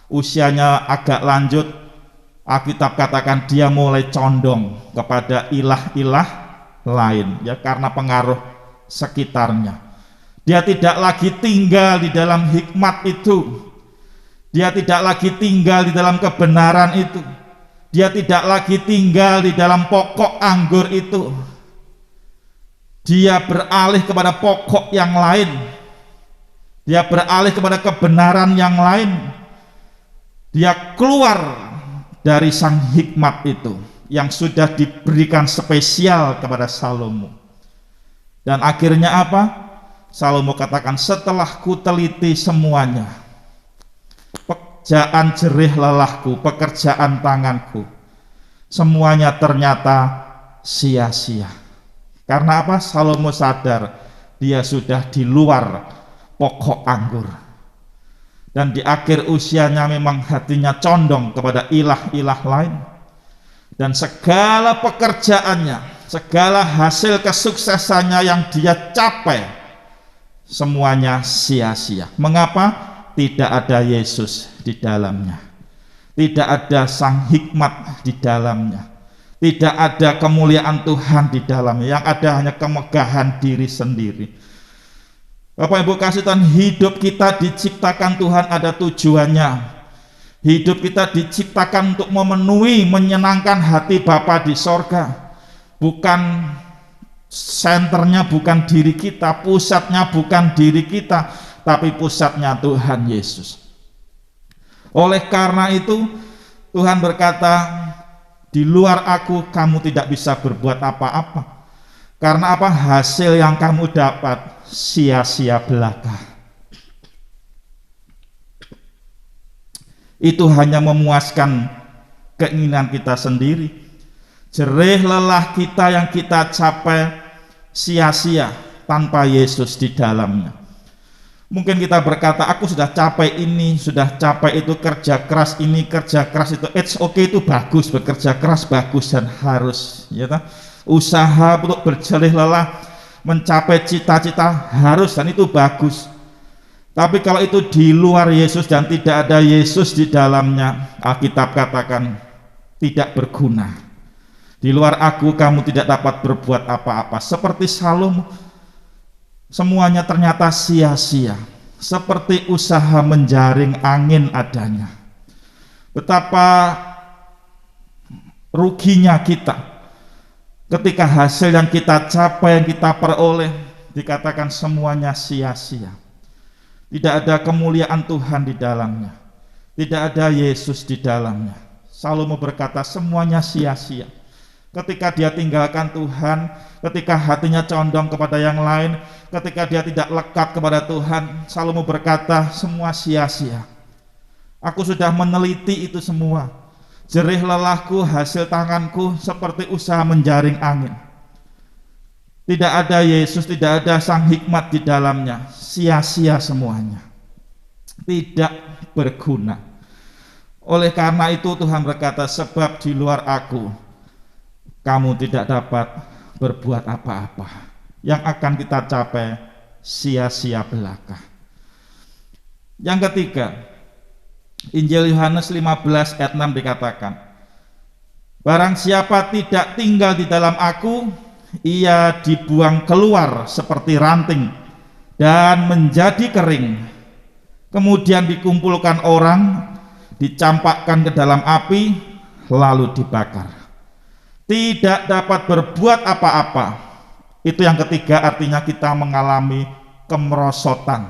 usianya agak lanjut, Alkitab katakan dia mulai condong kepada ilah-ilah lain, ya, karena pengaruh sekitarnya. Dia tidak lagi tinggal di dalam hikmat itu, dia tidak lagi tinggal di dalam kebenaran itu, dia tidak lagi tinggal di dalam pokok anggur itu. Dia beralih kepada pokok yang lain, dia beralih kepada kebenaran yang lain. Dia keluar dari sang hikmat itu yang sudah diberikan spesial kepada Salomo. Dan akhirnya apa? Salomo katakan, setelah ku teliti semuanya, pekerjaan jerih lelahku, pekerjaan tanganku, semuanya ternyata sia-sia. Karena apa? Salomo sadar dia sudah di luar pokok anggur. Dan di akhir usianya memang hatinya condong kepada ilah-ilah lain. Dan segala pekerjaannya, segala hasil kesuksesannya yang dia capai, semuanya sia-sia. Mengapa? Tidak ada Yesus di dalamnya. Tidak ada sang hikmat di dalamnya. Tidak ada kemuliaan Tuhan di dalamnya. Yang ada hanya kemegahan diri sendiri. Bapak Ibu kasih Tuhan, hidup kita diciptakan Tuhan ada tujuannya. Hidup kita diciptakan untuk memenuhi, menyenangkan hati Bapa di sorga. Bukan senternya, bukan diri kita, pusatnya bukan diri kita, tapi pusatnya Tuhan Yesus. Oleh karena itu Tuhan berkata, di luar aku kamu tidak bisa berbuat apa-apa. Karena apa? Hasil yang kamu dapat sia-sia belaka. Itu hanya memuaskan keinginan kita sendiri. Jerih lelah kita yang kita capai sia-sia tanpa Yesus di dalamnya. Mungkin kita berkata, aku sudah capai ini, sudah capai itu, kerja keras ini, kerja keras itu. It's okay, itu bagus, bekerja keras bagus dan harus, ya kan? Usaha untuk berjerih lelah mencapai cita-cita harus, dan itu bagus. Tapi kalau itu di luar Yesus dan tidak ada Yesus di dalamnya, Alkitab katakan tidak berguna. Di luar aku kamu tidak dapat berbuat apa-apa. Seperti Salomo, semuanya ternyata sia-sia, seperti usaha menjaring angin adanya. Betapa ruginya kita ketika hasil yang kita capai, yang kita peroleh, dikatakan semuanya sia-sia. Tidak ada kemuliaan Tuhan di dalamnya. Tidak ada Yesus di dalamnya. Salomo berkata semuanya sia-sia. Ketika dia tinggalkan Tuhan, ketika hatinya condong kepada yang lain, ketika dia tidak lekat kepada Tuhan, Salomo berkata semua sia-sia. Aku sudah meneliti itu semua. Jerih lelahku, hasil tanganku seperti usaha menjaring angin. Tidak ada Yesus, tidak ada sang hikmat di dalamnya. Sia-sia semuanya. Tidak berguna. Oleh karena itu Tuhan berkata, sebab di luar aku kamu tidak dapat berbuat apa-apa. Yang akan kita capai sia-sia belaka. Yang ketiga, Injil Yohanes 15 ayat 6 dikatakan, barang siapa tidak tinggal di dalam aku, ia dibuang keluar seperti ranting dan menjadi kering, kemudian dikumpulkan orang, dicampakkan ke dalam api, lalu dibakar. Tidak dapat berbuat apa-apa. Itu yang ketiga, artinya kita mengalami kemerosotan,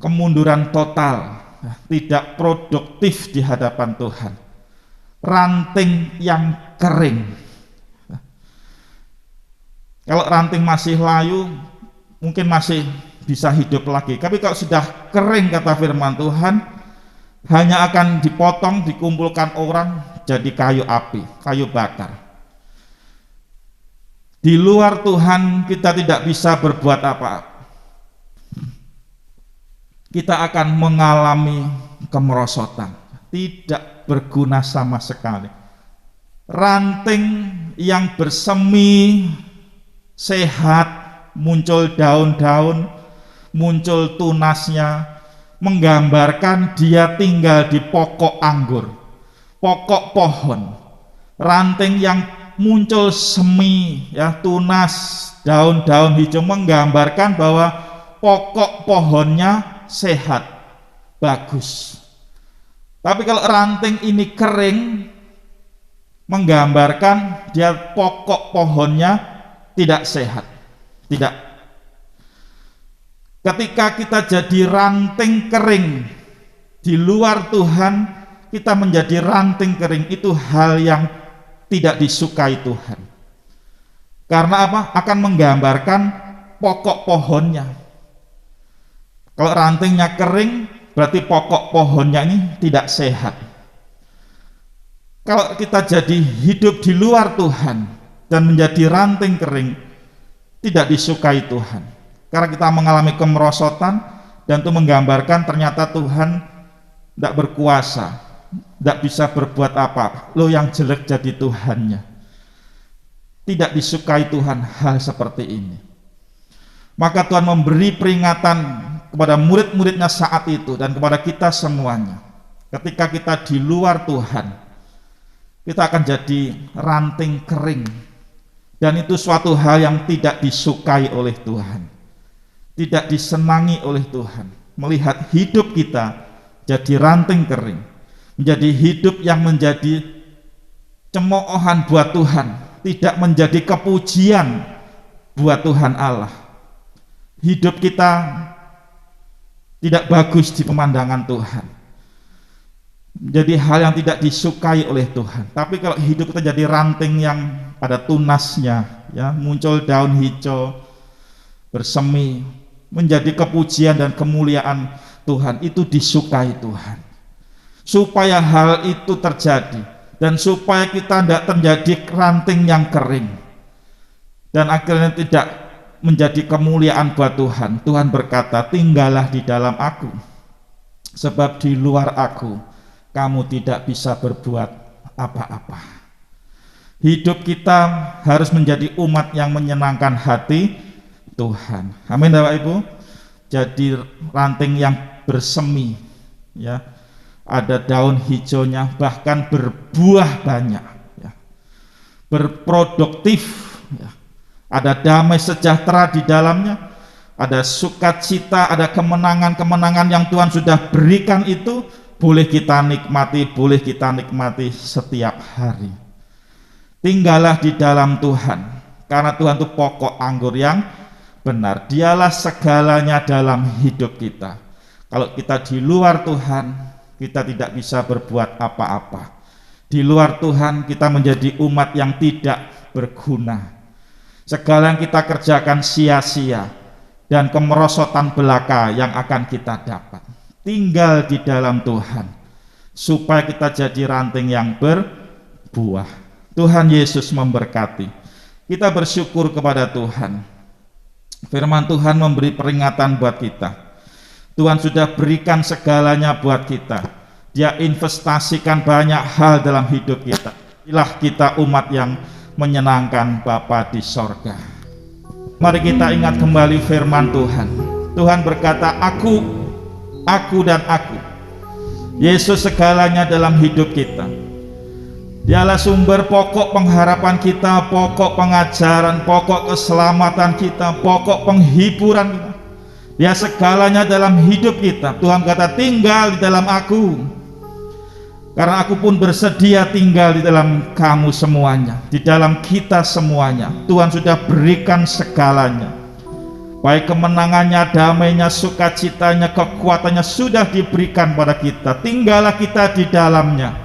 kemunduran total, tidak produktif di hadapan Tuhan, ranting yang kering. Kalau ranting masih layu, mungkin masih bisa hidup lagi, tapi kalau sudah kering, kata firman Tuhan, hanya akan dipotong, dikumpulkan orang jadi kayu api, kayu bakar. Di luar Tuhan kita tidak bisa berbuat apa-apa. Kita akan mengalami kemerosotan, tidak berguna sama sekali. Ranting yang bersemi, sehat, muncul daun-daun, muncul tunasnya, menggambarkan dia tinggal di pokok anggur, pokok pohon. Ranting yang muncul semi, ya, tunas, daun-daun hijau, menggambarkan bahwa pokok pohonnya sehat, bagus. Tapi kalau ranting ini kering, menggambarkan dia pokok pohonnya tidak sehat, tidak. Ketika kita jadi ranting kering di luar Tuhan, kita menjadi ranting kering, itu hal yang tidak disukai Tuhan. Karena apa? Akan menggambarkan pokok pohonnya. Kalau rantingnya kering, berarti pokok pohonnya ini tidak sehat. Kalau kita jadi hidup di luar Tuhan dan menjadi ranting kering, tidak disukai Tuhan. Karena kita mengalami kemerosotan, dan itu menggambarkan ternyata Tuhan tidak berkuasa, tidak bisa berbuat apa. Lo yang jelek jadi Tuhannya. Tidak disukai Tuhan hal seperti ini. Maka Tuhan memberi peringatan kepada murid-muridnya saat itu dan kepada kita semuanya. Ketika kita di luar Tuhan, kita akan jadi ranting kering, dan itu suatu hal yang tidak disukai oleh Tuhan, tidak disenangi oleh Tuhan. Melihat hidup kita jadi ranting kering, menjadi hidup yang menjadi cemoohan buat Tuhan, tidak menjadi kepujian buat Tuhan Allah. Hidup kita tidak bagus di pemandangan Tuhan, jadi hal yang tidak disukai oleh Tuhan. Tapi kalau hidup kita jadi ranting yang ada tunasnya, ya, muncul daun hijau, bersemi, menjadi kepujian dan kemuliaan Tuhan, itu disukai Tuhan. Supaya hal itu terjadi, dan supaya kita tidak terjadi ranting yang kering, dan akhirnya tidak menjadi kemuliaan buat Tuhan, Tuhan berkata, tinggallah di dalam aku, sebab di luar aku kamu tidak bisa berbuat apa-apa. Hidup kita harus menjadi umat yang menyenangkan hati Tuhan. Amin, Bapak Ibu. Jadi ranting yang bersemi, ya, ada daun hijaunya, bahkan berbuah banyak, ya, berproduktif, ya. Ada damai sejahtera di dalamnya, ada sukacita, ada kemenangan-kemenangan yang Tuhan sudah berikan, itu boleh kita nikmati setiap hari. Tinggallah di dalam Tuhan, karena Tuhan itu pokok anggur yang benar. Dialah segalanya dalam hidup kita. Kalau kita di luar Tuhan, kita tidak bisa berbuat apa-apa. Di luar Tuhan kita menjadi umat yang tidak berguna. Segala yang kita kerjakan sia-sia, dan kemerosotan belaka yang akan kita dapat. Tinggal di dalam Tuhan, supaya kita jadi ranting yang berbuah. Tuhan Yesus memberkati. Kita bersyukur kepada Tuhan. Firman Tuhan memberi peringatan buat kita. Tuhan sudah berikan segalanya buat kita. Dia investasikan banyak hal dalam hidup kita. Inilah kita umat yang menyenangkan Bapa di sorga. Mari kita ingat kembali firman Tuhan. Tuhan berkata, aku dan aku. Yesus segalanya dalam hidup kita. Dialah sumber pokok pengharapan kita, pokok pengajaran, pokok keselamatan kita, pokok penghiburan kita. Ya, segalanya dalam hidup kita. Tuhan kata, tinggal di dalam aku, karena aku pun bersedia tinggal di dalam kamu semuanya, di dalam kita semuanya. Tuhan sudah berikan segalanya, baik kemenangannya, damainya, sukacitanya, kekuatannya sudah diberikan pada kita. Tinggallah kita di dalamnya,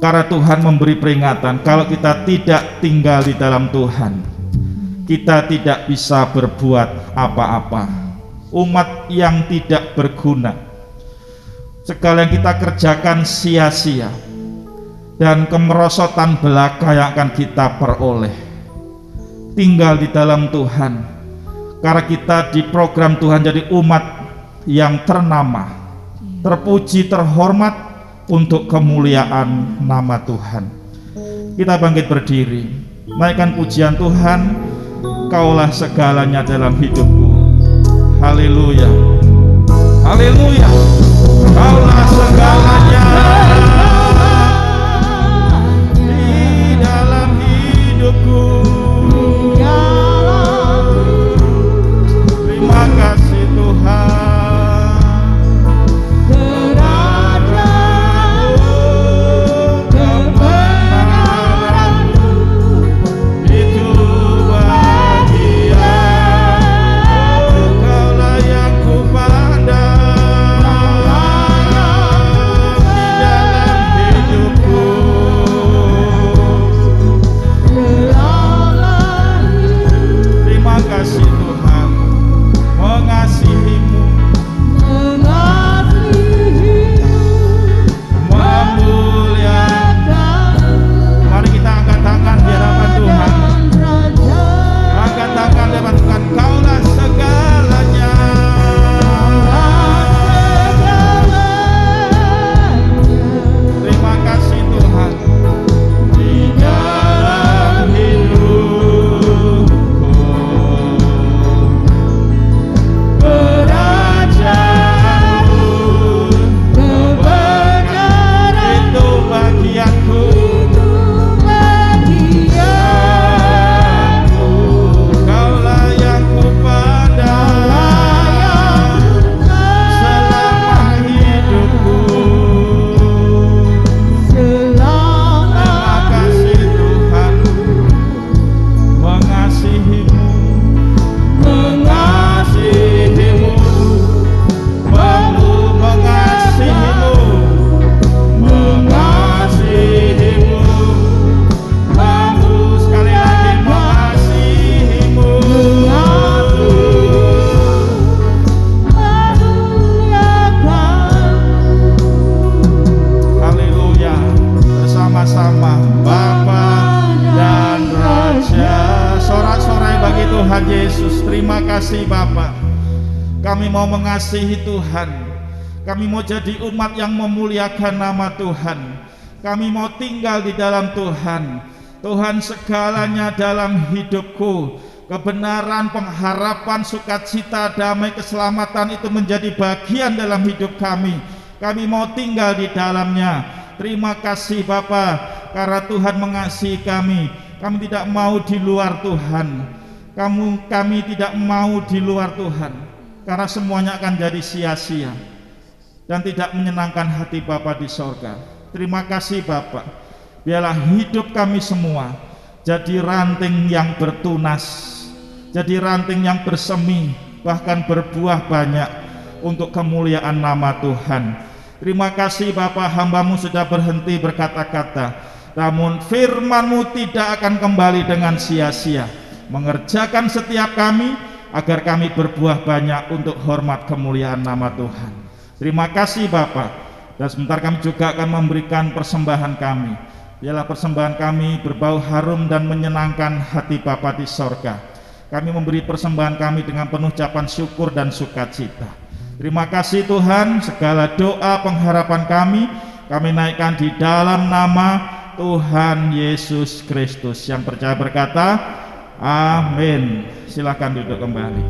karena Tuhan memberi peringatan, kalau kita tidak tinggal di dalam Tuhan, kita tidak bisa berbuat apa-apa. Umat yang tidak berguna, segala yang kita kerjakan sia-sia, dan kemerosotan belaka yang akan kita peroleh. Tinggal di dalam Tuhan, karena kita di program Tuhan jadi umat yang ternama, terpuji, terhormat untuk kemuliaan nama Tuhan. Kita bangkit berdiri, naikkan pujian Tuhan. Kaulah segalanya dalam hidupku. Haleluya, haleluya. Kaulah segalanya di dalam hidupku. Terima kasih Tuhan. kasih Bapa. Kami mau mengasihi Tuhan. Kami mau jadi umat yang memuliakan nama Tuhan. Kami mau tinggal di dalam Tuhan. Tuhan, segalanya dalam hidupku, kebenaran, pengharapan, sukacita, damai, keselamatan itu menjadi bagian dalam hidup kami. Kami mau tinggal di dalamnya. Terima kasih Bapa, karena Tuhan mengasihi kami. Kami tidak mau di luar Tuhan. Kami tidak mau di luar Tuhan, karena semuanya akan jadi sia-sia dan tidak menyenangkan hati Bapa di sorga. Terima kasih Bapa. Biarlah hidup kami semua jadi ranting yang bertunas, jadi ranting yang bersemi, bahkan berbuah banyak untuk kemuliaan nama Tuhan. Terima kasih Bapa, hamba-Mu sudah berhenti berkata-kata, namun firman-Mu tidak akan kembali dengan sia-sia, mengerjakan setiap kami agar kami berbuah banyak untuk hormat kemuliaan nama Tuhan. Terima kasih Bapa. Dan sebentar kami juga akan memberikan persembahan kami. Biarlah persembahan kami berbau harum dan menyenangkan hati Bapa di sorga. Kami memberi persembahan kami dengan penuh ucapan syukur dan sukacita. Terima kasih Tuhan, segala doa pengharapan kami naikkan di dalam nama Tuhan Yesus Kristus. Yang percaya berkata amin. Silakan duduk kembali.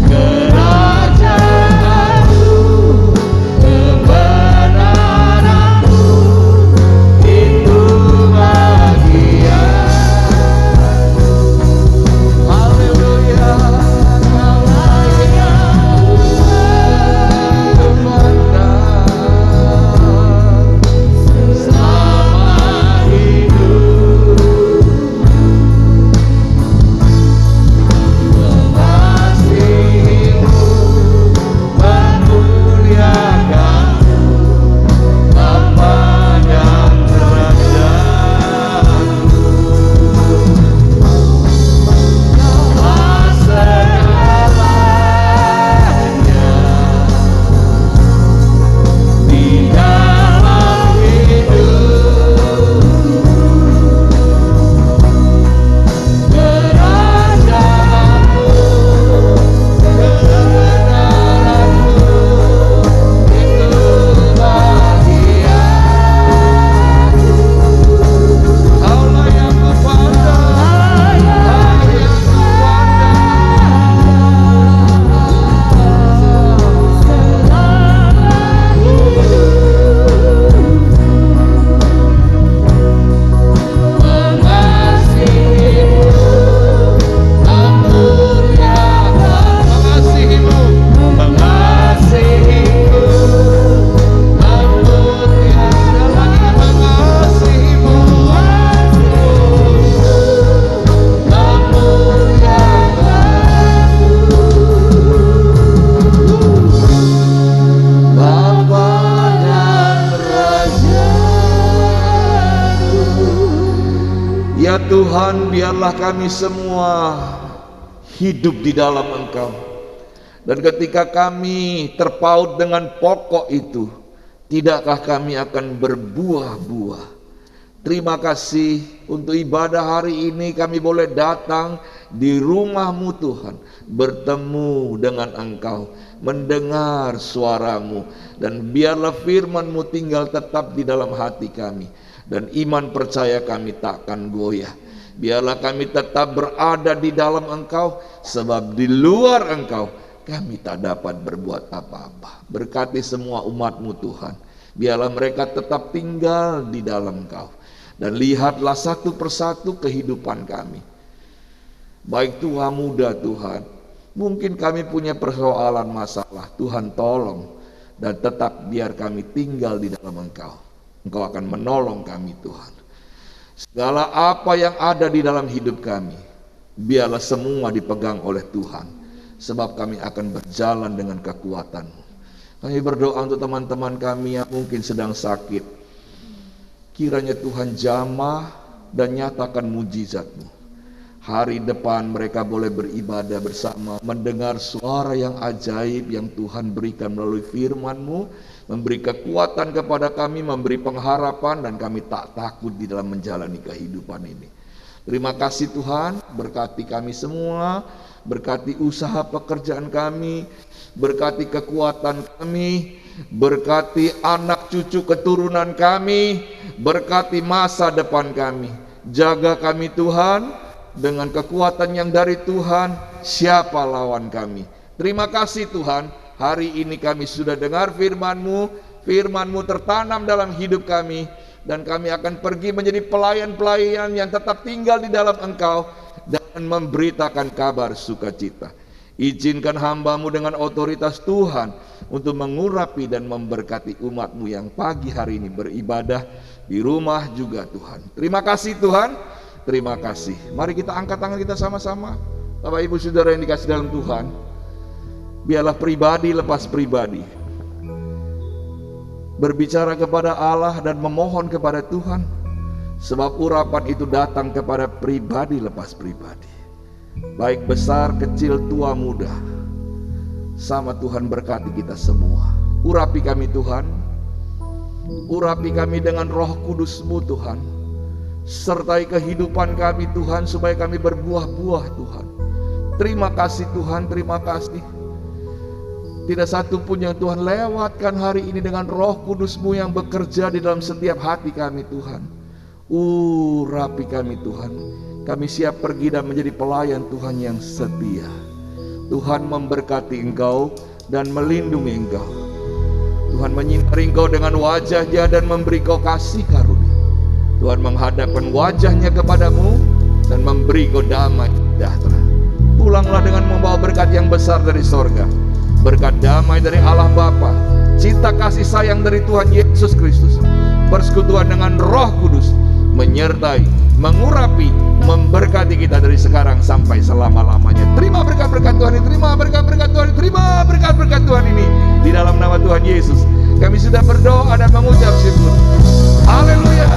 Good. Tuhan, biarlah kami semua hidup di dalam Engkau. Dan ketika kami terpaut dengan pokok itu, tidakkah kami akan berbuah-buah? Terima kasih untuk ibadah hari ini, kami boleh datang di rumah-Mu Tuhan, bertemu dengan Engkau, mendengar suara-Mu, dan biarlah firman-Mu tinggal tetap di dalam hati kami, dan iman percaya kami takkan goyah. Biarlah kami tetap berada di dalam Engkau, sebab di luar Engkau kami tak dapat berbuat apa-apa. Berkati semua umat-Mu Tuhan, biarlah mereka tetap tinggal di dalam Engkau. Dan lihatlah satu persatu kehidupan kami, baik tua muda Tuhan. Mungkin kami punya persoalan masalah, Tuhan tolong. Dan tetap biar kami tinggal di dalam Engkau. Engkau akan menolong kami Tuhan. Segala apa yang ada di dalam hidup kami, biarlah semua dipegang oleh Tuhan, sebab kami akan berjalan dengan kekuatan-Mu. Kami berdoa untuk teman-teman kami yang mungkin sedang sakit. Kiranya Tuhan jamah dan nyatakan mujizat-Mu. Hari depan mereka boleh beribadah bersama, mendengar suara yang ajaib yang Tuhan berikan melalui firman-Mu, memberi kekuatan kepada kami, memberi pengharapan, dan kami tak takut di dalam menjalani kehidupan ini. Terima kasih Tuhan, berkati kami semua, berkati usaha pekerjaan kami, berkati kekuatan kami, berkati anak cucu keturunan kami, berkati masa depan kami. Jaga kami Tuhan, dengan kekuatan yang dari Tuhan, siapa lawan kami? Terima kasih Tuhan, hari ini kami sudah dengar firman-Mu, firman-Mu tertanam dalam hidup kami, dan kami akan pergi menjadi pelayan-pelayan yang tetap tinggal di dalam Engkau dan memberitakan kabar sukacita. Izinkan hamba-Mu dengan otoritas Tuhan untuk mengurapi dan memberkati umat-Mu yang pagi hari ini beribadah di rumah juga Tuhan. Terima kasih Tuhan, terima kasih. Mari kita angkat tangan kita sama-sama. Bapak Ibu Saudara yang dikasih dalam Tuhan, biarlah pribadi lepas pribadi berbicara kepada Allah dan memohon kepada Tuhan, sebab urapan itu datang kepada pribadi lepas pribadi, baik besar, kecil, tua, muda. Sama Tuhan berkati kita semua. Urapi kami Tuhan, urapi kami dengan Roh Kudus-Mu Tuhan, sertai kehidupan kami Tuhan, supaya kami berbuah-buah Tuhan. Terima kasih Tuhan, terima kasih. Tidak satu pun yang Tuhan lewatkan hari ini dengan Roh Kudus-Mu yang bekerja di dalam setiap hati kami Tuhan. Urapi kami Tuhan. Kami siap pergi dan menjadi pelayan Tuhan yang setia. Tuhan memberkati Engkau dan melindungi Engkau. Tuhan menyinari Engkau dengan wajah-Nya dan memberi Kau kasih karunia. Tuhan menghadapkan wajah-Nya kepadamu dan memberi Kau damai sejahtera. Pulanglah dengan membawa berkat yang besar dari sorga. Berkat damai dari Allah Bapa, cinta kasih sayang dari Tuhan Yesus Kristus, persekutuan dengan Roh Kudus, menyertai, mengurapi, memberkati kita dari sekarang sampai selama-lamanya. Terima berkat-berkat Tuhan ini, terima berkat-berkat Tuhan ini, terima berkat-berkat Tuhan ini. Di dalam nama Tuhan Yesus, kami sudah berdoa dan mengucap syukur. Haleluya.